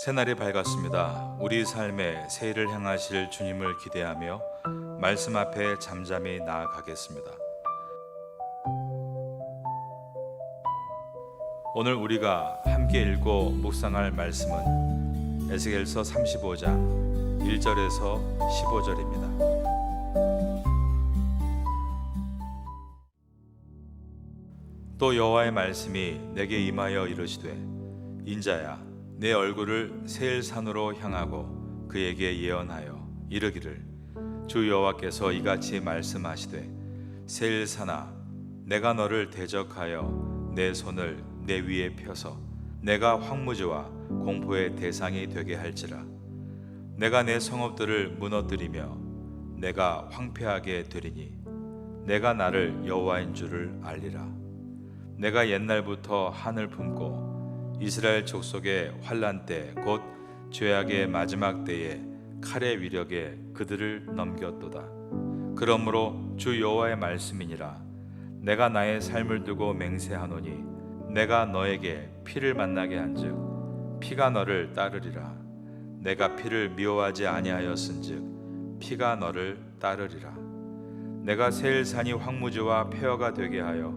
새날이 밝았습니다. 우리 삶의 새해를 향하실 주님을 기대하며 말씀 앞에 잠잠히 나아가겠습니다. 오늘 우리가 함께 읽고 묵상할 말씀은 에스겔서 35장 1절에서 15절입니다. 또 여호와의 말씀이 내게 임하여 이르시되 인자야 내 얼굴을 세일산으로 향하고 그에게 예언하여 이르기를 주 여호와께서 이같이 말씀하시되 세일산아 내가 너를 대적하여 내 손을 내 위에 펴서 내가 황무지와 공포의 대상이 되게 할지라. 내가 내 성읍들을 무너뜨리며 내가 황폐하게 되리니 내가 나를 여호와인 줄을 알리라. 내가 옛날부터 한을 품고 이스라엘 족속의 환난 때 곧 죄악의 마지막 때에 칼의 위력에 그들을 넘겼도다. 그러므로 주 여호와의 말씀이니라. 내가 나의 삶을 두고 맹세하노니 내가 너에게 피를 만나게 한즉 피가 너를 따르리라. 내가 피를 미워하지 아니하였은즉 피가 너를 따르리라. 내가 세일산이 황무지와 폐허가 되게 하여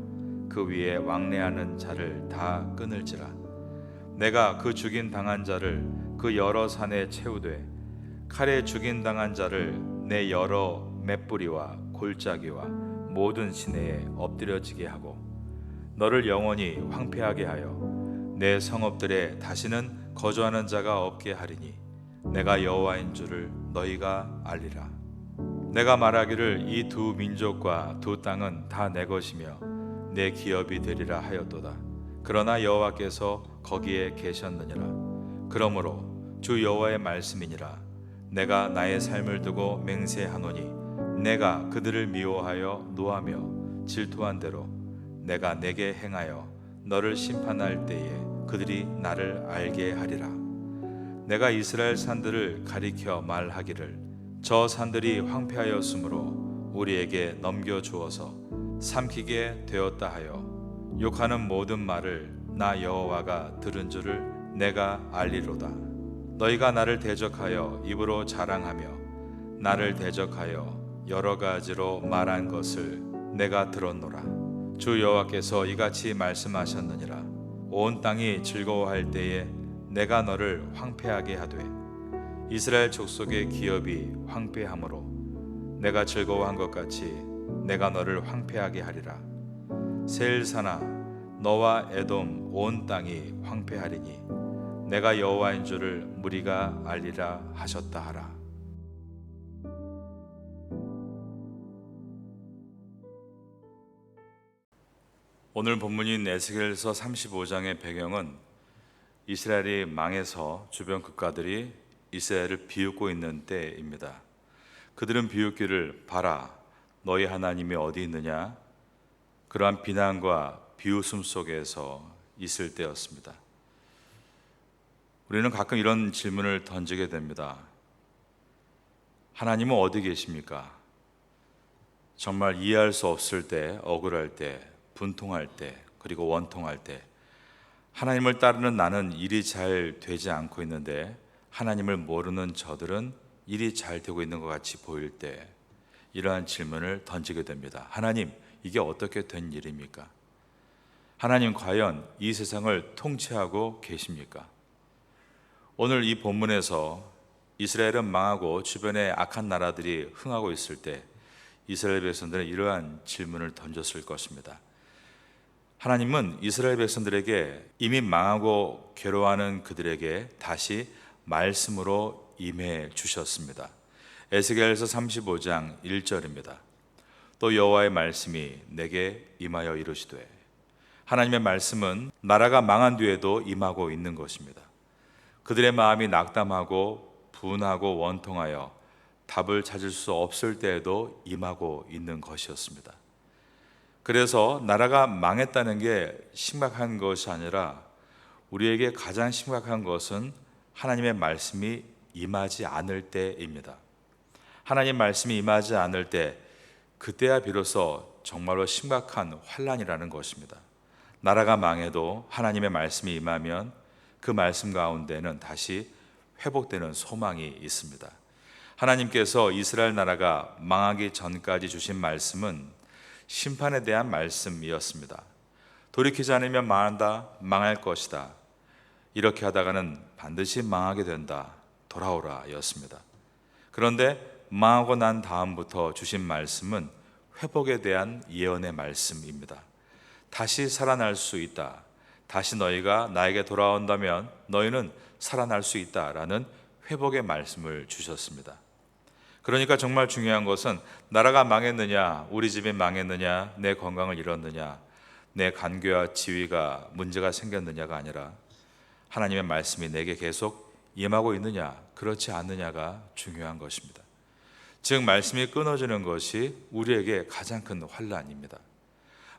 그 위에 왕래하는 자를 다 끊을지라. 내가 그 죽인 당한 자를 그 여러 산에 채우되 칼에 죽인 당한 자를 내 여러 맷뿌리와 골짜기와 모든 시내에 엎드려지게 하고 너를 영원히 황폐하게 하여 내 성읍들에 다시는 거주하는 자가 없게 하리니 내가 여호와인 줄을 너희가 알리라. 내가 말하기를 이 두 민족과 두 땅은 다 내 것이며 내 기업이 되리라 하였도다. 그러나 여호와께서 거기에 계셨느니라. 그러므로 주 여호와의 말씀이니라. 내가 나의 삶을 두고 맹세하노니 내가 그들을 미워하여 노하며 질투한 대로 내가 내게 행하여 너를 심판할 때에 그들이 나를 알게 하리라. 내가 이스라엘 산들을 가리켜 말하기를 저 산들이 황폐하였으므로 우리에게 넘겨주어서 삼키게 되었다 하여 욕하는 모든 말을 나 여호와가 들은 줄을 내가 알리로다. 너희가 나를 대적하여 입으로 자랑하며 나를 대적하여 여러 가지로 말한 것을 내가 들었노라. 주 여호와께서 이같이 말씀하셨느니라. 온 땅이 즐거워할 때에 내가 너를 황폐하게 하되 이스라엘 족속의 기업이 황폐함으로 내가 즐거워한 것 같이 내가 너를 황폐하게 하리라. 세일산아 너와 에돔 온 땅이 황폐하리니 내가 여호와인 줄을 무리가 알리라 하셨다 하라. 오늘 본문인 에스겔서 35장의 배경은 이스라엘이 망해서 주변 국가들이 이스라엘을 비웃고 있는 때입니다. 그들은 비웃기를 봐라 너희 하나님이 어디 있느냐 그러한 비난과 비웃음 속에서 있을 때였습니다. 우리는 가끔 이런 질문을 던지게 됩니다. 하나님은 어디 계십니까? 정말 이해할 수 없을 때, 억울할 때, 분통할 때, 그리고 원통할 때 하나님을 따르는 나는 일이 잘 되지 않고 있는데 하나님을 모르는 저들은 일이 잘 되고 있는 것 같이 보일 때 이러한 질문을 던지게 됩니다. 하나님, 이게 어떻게 된 일입니까? 하나님 과연 이 세상을 통치하고 계십니까? 오늘 이 본문에서 이스라엘은 망하고 주변에 악한 나라들이 흥하고 있을 때 이스라엘 백성들은 이러한 질문을 던졌을 것입니다. 하나님은 이스라엘 백성들에게 이미 망하고 괴로워하는 그들에게 다시 말씀으로 임해 주셨습니다. 에스겔서 35장 1절입니다. 또 여호와의 말씀이 내게 임하여 이르시되 하나님의 말씀은 나라가 망한 뒤에도 임하고 있는 것입니다. 그들의 마음이 낙담하고 분하고 원통하여 답을 찾을 수 없을 때에도 임하고 있는 것이었습니다. 그래서 나라가 망했다는 게 심각한 것이 아니라 우리에게 가장 심각한 것은 하나님의 말씀이 임하지 않을 때입니다. 하나님 말씀이 임하지 않을 때 그때야 비로소 정말로 심각한 환난이라는 것입니다. 나라가 망해도 하나님의 말씀이 임하면 그 말씀 가운데는 다시 회복되는 소망이 있습니다. 하나님께서 이스라엘 나라가 망하기 전까지 주신 말씀은 심판에 대한 말씀이었습니다. 돌이키지 않으면 망한다, 망할 것이다. 이렇게 하다가는 반드시 망하게 된다, 돌아오라 였습니다. 그런데 망하고 난 다음부터 주신 말씀은 회복에 대한 예언의 말씀입니다. 다시 살아날 수 있다. 다시 너희가 나에게 돌아온다면 너희는 살아날 수 있다라는 회복의 말씀을 주셨습니다. 그러니까 정말 중요한 것은 나라가 망했느냐, 우리 집이 망했느냐, 내 건강을 잃었느냐, 내 간교와 지위가 문제가 생겼느냐가 아니라 하나님의 말씀이 내게 계속 임하고 있느냐, 그렇지 않느냐가 중요한 것입니다. 즉 말씀이 끊어지는 것이 우리에게 가장 큰 환난입니다.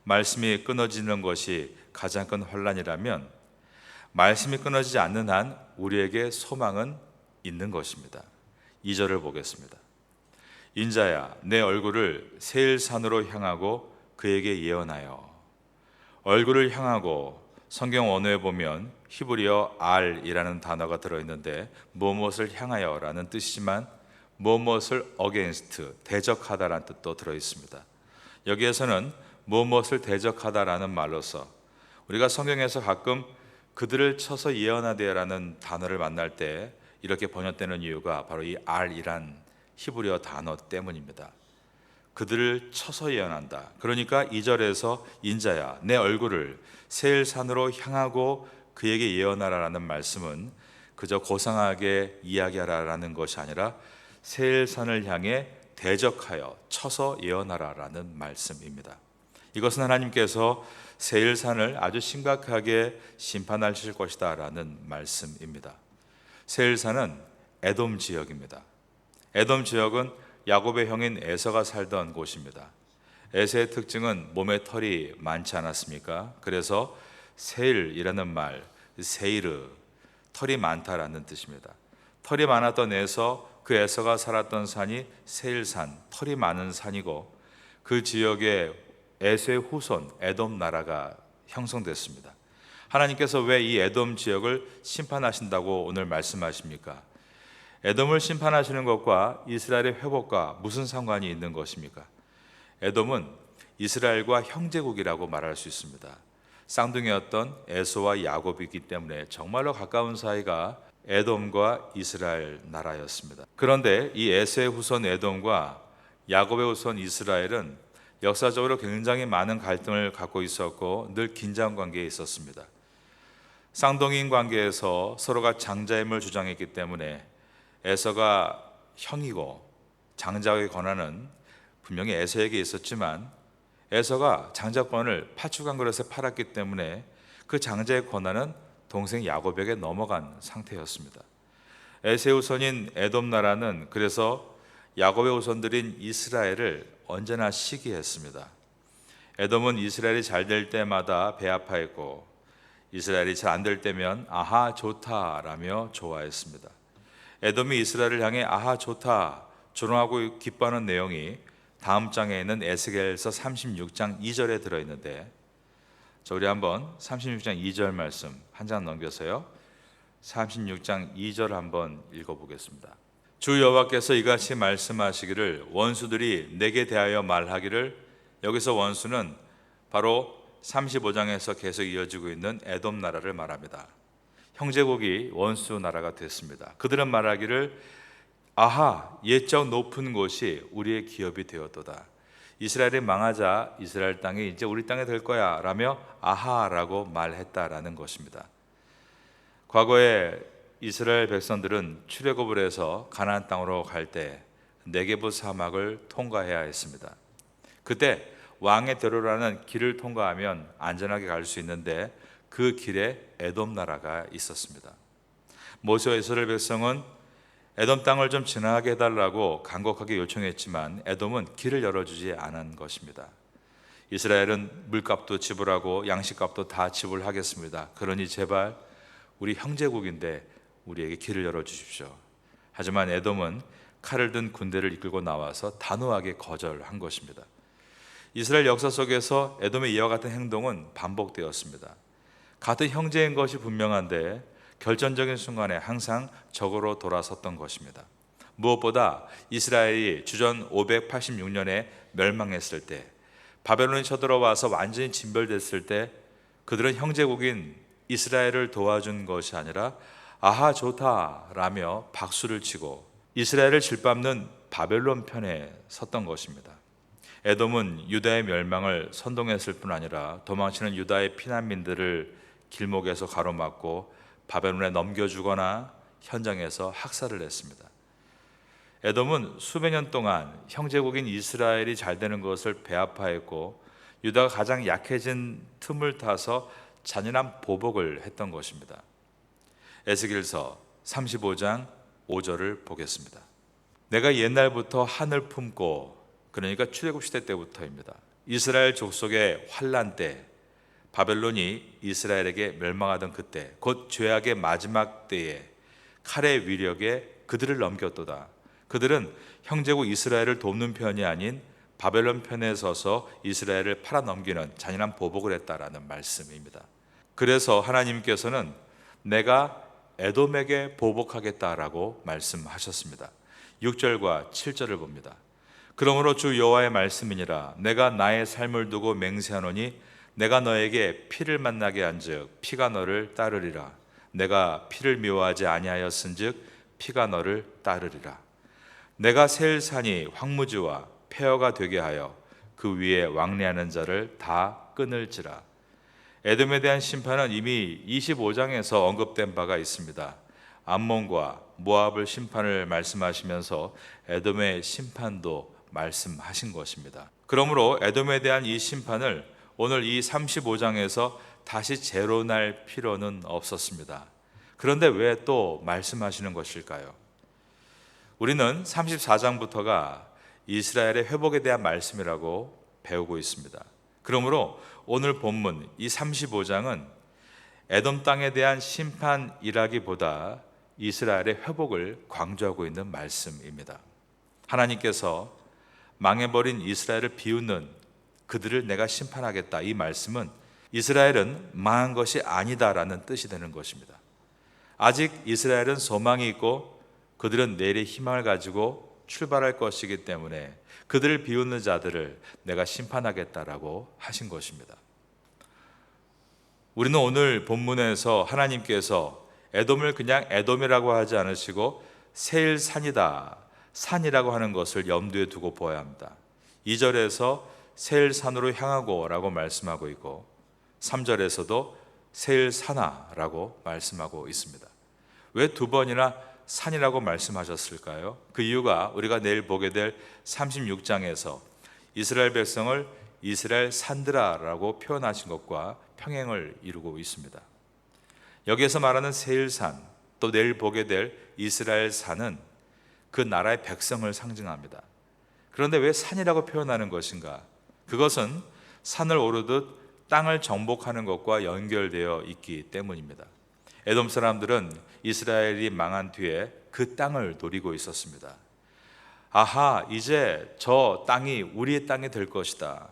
말씀이 끊어지는 것이 가장 큰 환난이라면 말씀이 끊어지지 않는 한 우리에게 소망은 있는 것입니다. 2절을 보겠습니다. 인자야, 내 얼굴을 세일산으로 향하고 그에게 예언하여. 얼굴을 향하고 성경 원어에 보면 히브리어 R이라는 단어가 들어있는데 무엇을 향하여라는 뜻이지만 무엇을 against, 대적하다라는 뜻도 들어있습니다. 여기에서는 무엇을 대적하다라는 말로서 우리가 성경에서 가끔 그들을 쳐서 예언하되라는 단어를 만날 때 이렇게 번역되는 이유가 바로 이 R이란 히브리어 단어 때문입니다. 그들을 쳐서 예언한다. 그러니까 2절에서 인자야 내 얼굴을 세일산으로 향하고 그에게 예언하라라는 말씀은 그저 고상하게 이야기하라라는 것이 아니라 세일산을 향해 대적하여 쳐서 예언하라라는 말씀입니다. 이것은 하나님께서 세일산을 아주 심각하게 심판하실 것이다 라는 말씀입니다. 세일산은 에돔 지역입니다. 에돔 지역은 야곱의 형인 에서가 살던 곳입니다. 에서의 특징은 몸에 털이 많지 않았습니까? 그래서 세일이라는 말, 세이르, 털이 많다라는 뜻입니다. 털이 많았던 에서, 그 에서가 살았던 산이 세일산, 털이 많은 산이고 그 지역에 에서의 후손 에돔 나라가 형성됐습니다. 하나님께서 왜 이 에돔 지역을 심판하신다고 오늘 말씀하십니까? 에돔을 심판하시는 것과 이스라엘의 회복과 무슨 상관이 있는 것입니까? 에돔은 이스라엘과 형제국이라고 말할 수 있습니다. 쌍둥이였던 에서와 야곱이기 때문에 정말로 가까운 사이가 에돔과 이스라엘 나라였습니다. 그런데 이 에서의 후손 에돔과 야곱의 후손 이스라엘은 역사적으로 굉장히 많은 갈등을 갖고 있었고 늘 긴장 관계에 있었습니다. 쌍둥이인 관계에서 서로가 장자임을 주장했기 때문에 에서가 형이고 장자의 권한은 분명히 에서에게 있었지만 에서가 장자권을 파축한 그릇에 팔았기 때문에 그 장자의 권한은 동생 야곱에게 넘어간 상태였습니다. 에서의 후손인 에돔 나라는 그래서 야곱의 후손들인 이스라엘을 언제나 시기했습니다. 에돔은 이스라엘이 잘 될 때마다 배아파했고 이스라엘이 잘 안 될 때면 아하 좋다라며 좋아했습니다. 에돔이 이스라엘을 향해 아하 좋다 조롱하고 기뻐하는 내용이 다음 장에 있는 에스겔서 36장 2절에 들어있는데 우리 한번 36장 2절 말씀 한 장 넘겨서요 36장 2절 한번 읽어보겠습니다. 주 여호와께서 이같이 말씀하시기를 원수들이 내게 대하여 말하기를, 여기서 원수는 바로 35장에서 계속 이어지고 있는 에돔 나라를 말합니다. 형제국이 원수 나라가 됐습니다. 그들은 말하기를 아하 옛적 높은 곳이 우리의 기업이 되었도다. 이스라엘이 망하자 이스라엘 땅이 이제 우리 땅이 될 거야 라며 아하라고 말했다라는 것입니다. 과거에 이스라엘 백성들은 출애굽을 해서 가나안 땅으로 갈 때 네게부 사막을 통과해야 했습니다. 그때 왕의 대로라는 길을 통과하면 안전하게 갈 수 있는데 그 길에 에돔 나라가 있었습니다. 모세와 이스라엘 백성은 에돔 땅을 좀 지나게 해달라고 간곡하게 요청했지만 에돔은 길을 열어주지 않은 것입니다. 이스라엘은 물값도 지불하고 양식값도 다 지불하겠습니다. 그러니 제발 우리 형제국인데 우리에게 길을 열어주십시오. 하지만 에돔은 칼을 든 군대를 이끌고 나와서 단호하게 거절한 것입니다. 이스라엘 역사 속에서 에돔의 이와 같은 행동은 반복되었습니다. 같은 형제인 것이 분명한데 결정적인 순간에 항상 적으로 돌아섰던 것입니다. 무엇보다 이스라엘이 주전 586년에 멸망했을 때, 바벨론이 쳐들어와서 완전히 진멸됐을 때 그들은 형제국인 이스라엘을 도와준 것이 아니라 아하 좋다 라며 박수를 치고 이스라엘을 짓밟는 바벨론 편에 섰던 것입니다. 에돔은 유다의 멸망을 선동했을 뿐 아니라 도망치는 유다의 피난민들을 길목에서 가로막고 바벨론에 넘겨주거나 현장에서 학살을 했습니다. 에돔은 수백 년 동안 형제국인 이스라엘이 잘 되는 것을 배아파했고 유다가 가장 약해진 틈을 타서 잔인한 보복을 했던 것입니다. 에스겔서 35장 5절을 보겠습니다. 내가 옛날부터 한을 품고, 그러니까 출애굽 시대 때부터입니다, 이스라엘 족속의 환난 때, 바벨론이 이스라엘에게 멸망하던 그때, 곧 죄악의 마지막 때에 칼의 위력에 그들을 넘겼도다. 그들은 형제국 이스라엘을 돕는 편이 아닌 바벨론 편에 서서 이스라엘을 팔아넘기는 잔인한 보복을 했다라는 말씀입니다. 그래서 하나님께서는 내가 에돔에게 보복하겠다라고 말씀하셨습니다. 6절과 7절을 봅니다. 그러므로 주 여호와의 말씀이니라. 내가 나의 삶을 두고 맹세하노니 내가 너에게 피를 만나게 한즉 피가 너를 따르리라. 내가 피를 미워하지 아니하였은즉 피가 너를 따르리라. 내가 세울 산이 황무지와 폐허가 되게 하여 그 위에 왕래하는 자를 다 끊을지라. 에돔에 대한 심판은 이미 25장에서 언급된 바가 있습니다. 암몬과 모압을 심판을 말씀하시면서 에돔의 심판도 말씀하신 것입니다. 그러므로 에돔에 대한 이 심판을 오늘 이 35장에서 다시 재론할 필요는 없었습니다. 그런데 왜 또 말씀하시는 것일까요? 우리는 34장부터가 이스라엘의 회복에 대한 말씀이라고 배우고 있습니다. 그러므로 오늘 본문 이 35장은 에돔 땅에 대한 심판이라기보다 이스라엘의 회복을 강조하고 있는 말씀입니다. 하나님께서 망해버린 이스라엘을 비웃는 그들을 내가 심판하겠다, 이 말씀은 이스라엘은 망한 것이 아니다라는 뜻이 되는 것입니다. 아직 이스라엘은 소망이 있고 그들은 내일의 희망을 가지고 출발할 것이기 때문에 그들을 비웃는 자들을 내가 심판하겠다라고 하신 것입니다. 우리는 오늘 본문에서 하나님께서 에돔을 그냥 에돔이라고 하지 않으시고 세일 산이다, 산이라고 하는 것을 염두에 두고 보아야 합니다. 2절에서 세일 산으로 향하고 라고 말씀하고 있고 3절에서도 세일 산하라고 말씀하고 있습니다. 왜 두 번이나 산이라고 말씀하셨을까요? 그 이유가 우리가 내일 보게 될 36장에서 이스라엘 백성을 이스라엘 산드라라고 표현하신 것과 평행을 이루고 있습니다. 여기에서 말하는 세일산, 또 내일 보게 될 이스라엘 산은 그 나라의 백성을 상징합니다. 그런데 왜 산이라고 표현하는 것인가? 그것은 산을 오르듯 땅을 정복하는 것과 연결되어 있기 때문입니다. 에돔 사람들은 이스라엘이 망한 뒤에 그 땅을 노리고 있었습니다. 아하, 이제 저 땅이 우리의 땅이 될 것이다.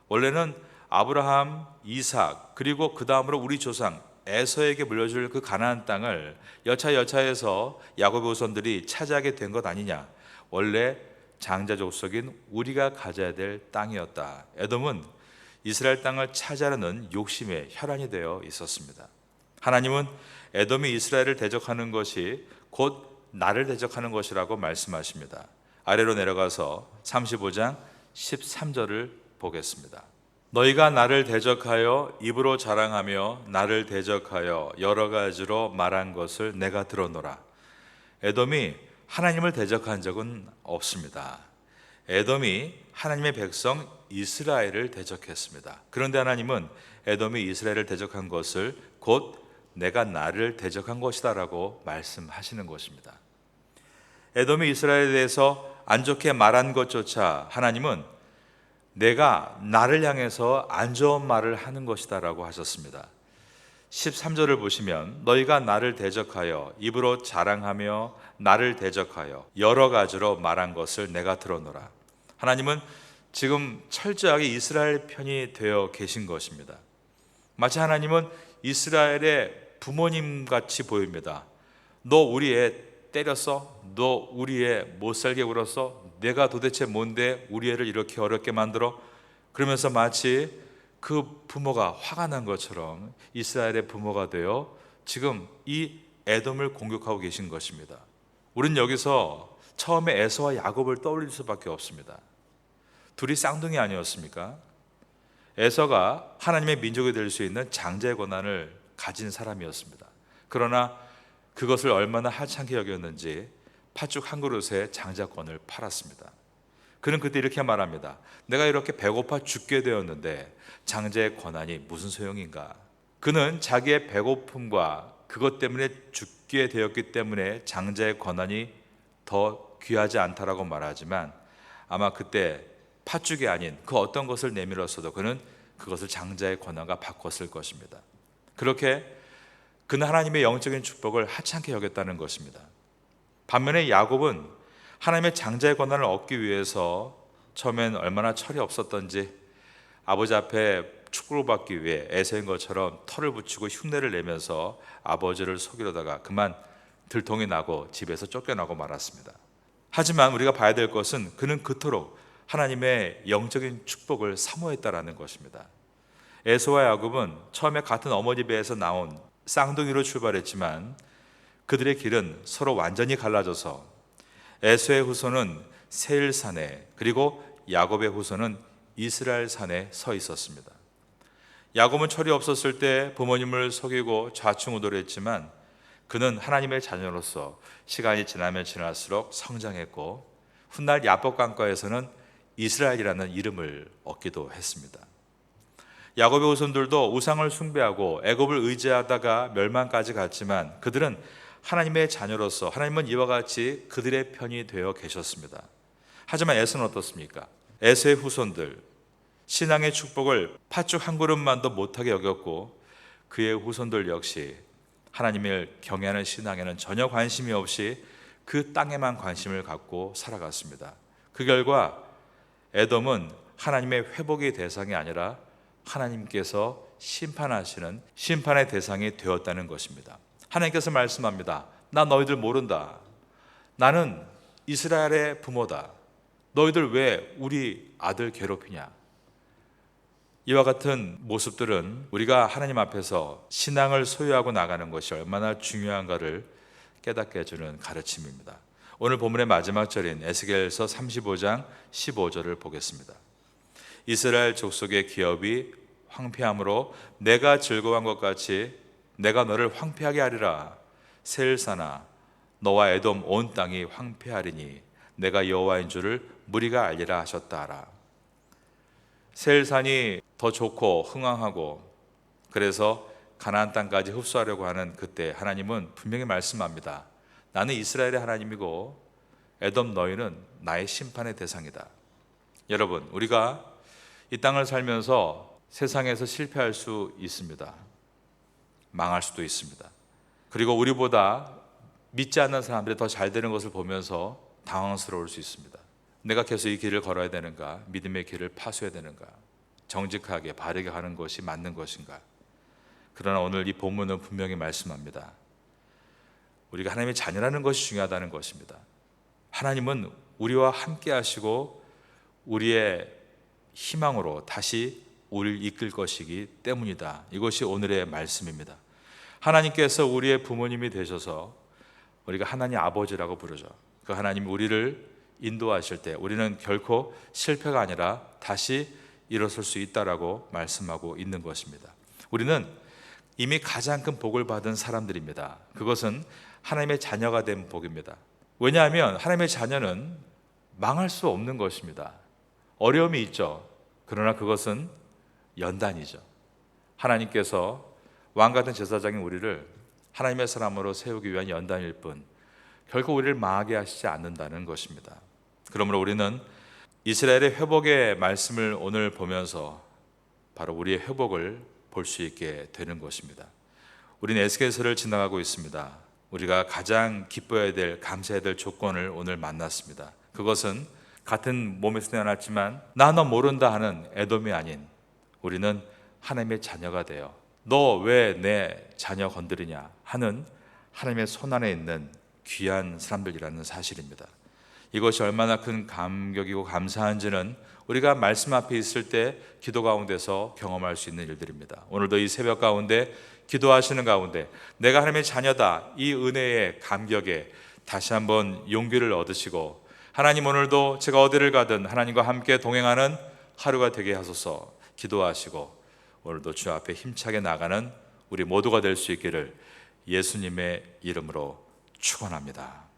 원래는 아브라함, 이삭, 그리고 그 다음으로 우리 조상 에서에게 물려줄 그 가나안 땅을 여차여차해서 야곱의 후손들이 차지하게 된 것 아니냐. 원래 장자 족속인 우리가 가져야 될 땅이었다. 에돔은 이스라엘 땅을 차지하려는 욕심에 혈안이 되어 있었습니다. 하나님은 에돔이 이스라엘을 대적하는 것이 곧 나를 대적하는 것이라고 말씀하십니다. 아래로 내려가서 35장 13절을 보겠습니다. 너희가 나를 대적하여 입으로 자랑하며 나를 대적하여 여러 가지로 말한 것을 내가 들어노라. 에돔이 하나님을 대적한 적은 없습니다. 에돔이 하나님의 백성 이스라엘을 대적했습니다. 그런데 하나님은 에돔이 이스라엘을 대적한 것을 곧 내가 나를 대적한 것이다 라고 말씀하시는 것입니다. 에돔이 이스라엘에 대해서 안 좋게 말한 것조차 하나님은 내가 나를 향해서 안 좋은 말을 하는 것이다 라고 하셨습니다. 13절을 보시면 너희가 나를 대적하여 입으로 자랑하며 나를 대적하여 여러 가지로 말한 것을 내가 들어노라. 하나님은 지금 철저하게 이스라엘 편이 되어 계신 것입니다. 마치 하나님은 이스라엘의 부모님 같이 보입니다. 너 우리 애 때렸어? 너 우리 애 못살게 굴었어? 내가 도대체 뭔데 우리 애를 이렇게 어렵게 만들어? 그러면서 마치 그 부모가 화가 난 것처럼 이스라엘의 부모가 되어 지금 이 에돔을 공격하고 계신 것입니다. 우린 여기서 처음에 에서와 야곱을 떠올릴 수밖에 없습니다. 둘이 쌍둥이 아니었습니까? 에서가 하나님의 민족이 될 수 있는 장자의 권한을 가진 사람이었습니다. 그러나 그것을 얼마나 하찮게 여겼는지 팥죽 한 그릇에 장자권을 팔았습니다. 그는 그때 이렇게 말합니다. 내가 이렇게 배고파 죽게 되었는데 장자의 권한이 무슨 소용인가? 그는 자기의 배고픔과 그것 때문에 죽게 되었기 때문에 장자의 권한이 더 귀하지 않다라고 말하지만 아마 그때 팥죽이 아닌 그 어떤 것을 내밀었어도 그는 그것을 장자의 권한과 바꿨을 것입니다. 그렇게 그는 하나님의 영적인 축복을 하찮게 여겼다는 것입니다. 반면에 야곱은 하나님의 장자의 권한을 얻기 위해서 처음엔 얼마나 철이 없었던지 아버지 앞에 축복을 받기 위해 에서인 것처럼 털을 붙이고 흉내를 내면서 아버지를 속이려다가 그만 들통이 나고 집에서 쫓겨나고 말았습니다. 하지만 우리가 봐야 될 것은 그는 그토록 하나님의 영적인 축복을 사모했다라는 것입니다. 에서와 야곱은 처음에 같은 어머니 배에서 나온 쌍둥이로 출발했지만 그들의 길은 서로 완전히 갈라져서 에서의 후손은 세일산에 그리고 야곱의 후손은 이스라엘 산에 서 있었습니다. 야곱은 철이 없었을 때 부모님을 속이고 좌충우돌했지만 그는 하나님의 자녀로서 시간이 지나면 지날수록 성장했고 훗날 야복 강가에서는 이스라엘이라는 이름을 얻기도 했습니다. 야곱의 후손들도 우상을 숭배하고 애굽을 의지하다가 멸망까지 갔지만 그들은 하나님의 자녀로서 하나님은 이와 같이 그들의 편이 되어 계셨습니다. 하지만 에서는 어떻습니까? 에서의 후손들 신앙의 축복을 팥죽 한 그릇만도 못하게 여겼고 그의 후손들 역시 하나님을 경외하는 신앙에는 전혀 관심이 없이 그 땅에만 관심을 갖고 살아갔습니다. 그 결과 에돔은 하나님의 회복의 대상이 아니라 하나님께서 심판하시는 심판의 대상이 되었다는 것입니다. 하나님께서 말씀합니다. 나 너희들 모른다. 나는 이스라엘의 부모다. 너희들 왜 우리 아들 괴롭히냐? 이와 같은 모습들은 우리가 하나님 앞에서 신앙을 소유하고 나가는 것이 얼마나 중요한가를 깨닫게 해주는 가르침입니다. 오늘 본문의 마지막 절인 에스겔서 35장 15절을 보겠습니다. 이스라엘 족속의 기업이 황폐함으로 내가 즐거워한 것 같이 내가 너를 황폐하게 하리라. 세일사나 너와 에돔 온 땅이 황폐하리니 내가 여호와인 줄을 무리가 알리라 하셨다 하라. 세일산이 더 좋고 흥왕하고 그래서 가나안 땅까지 흡수하려고 하는 그때 하나님은 분명히 말씀합니다. 나는 이스라엘의 하나님이고 에돔 너희는 나의 심판의 대상이다. 여러분, 우리가 이 땅을 살면서 세상에서 실패할 수 있습니다. 망할 수도 있습니다. 그리고 우리보다 믿지 않는 사람들이 더 잘 되는 것을 보면서 당황스러울 수 있습니다. 내가 계속 이 길을 걸어야 되는가? 믿음의 길을 파수해야 되는가? 정직하게 바르게 하는 것이 맞는 것인가? 그러나 오늘 이 본문은 분명히 말씀합니다. 우리가 하나님의 자녀라는 것이 중요하다는 것입니다. 하나님은 우리와 함께 하시고 우리의 희망으로 다시 우리를 이끌 것이기 때문이다. 이것이 오늘의 말씀입니다. 하나님께서 우리의 부모님이 되셔서 우리가 하나님 아버지라고 부르죠. 그 하나님이 우리를 인도하실 때 우리는 결코 실패가 아니라 다시 일어설 수 있다라고 말씀하고 있는 것입니다. 우리는 이미 가장 큰 복을 받은 사람들입니다. 그것은 하나님의 자녀가 된 복입니다. 왜냐하면 하나님의 자녀는 망할 수 없는 것입니다. 어려움이 있죠. 그러나 그것은 연단이죠. 하나님께서 왕 같은 제사장인 우리를 하나님의 사람으로 세우기 위한 연단일 뿐 결코 우리를 망하게 하시지 않는다는 것입니다. 그러므로 우리는 이스라엘의 회복의 말씀을 오늘 보면서 바로 우리의 회복을 볼 수 있게 되는 것입니다. 우리는 에스겔서를 지나가고 있습니다. 우리가 가장 기뻐해야 될, 감사해야 될 조건을 오늘 만났습니다. 그것은 같은 몸에서 태어났지만 나 너 모른다 하는 에돔이 아닌 우리는 하나님의 자녀가 되어 너 왜 내 자녀 건드리냐 하는 하나님의 손안에 있는 귀한 사람들이라는 사실입니다. 이것이 얼마나 큰 감격이고 감사한지는 우리가 말씀 앞에 있을 때 기도 가운데서 경험할 수 있는 일들입니다. 오늘도 이 새벽 가운데 기도하시는 가운데 내가 하나님의 자녀다, 이 은혜의 감격에 다시 한번 용기를 얻으시고, 하나님 오늘도 제가 어디를 가든 하나님과 함께 동행하는 하루가 되게 하소서 기도하시고, 오늘도 주 앞에 힘차게 나가는 우리 모두가 될 수 있기를 예수님의 이름으로 축원합니다.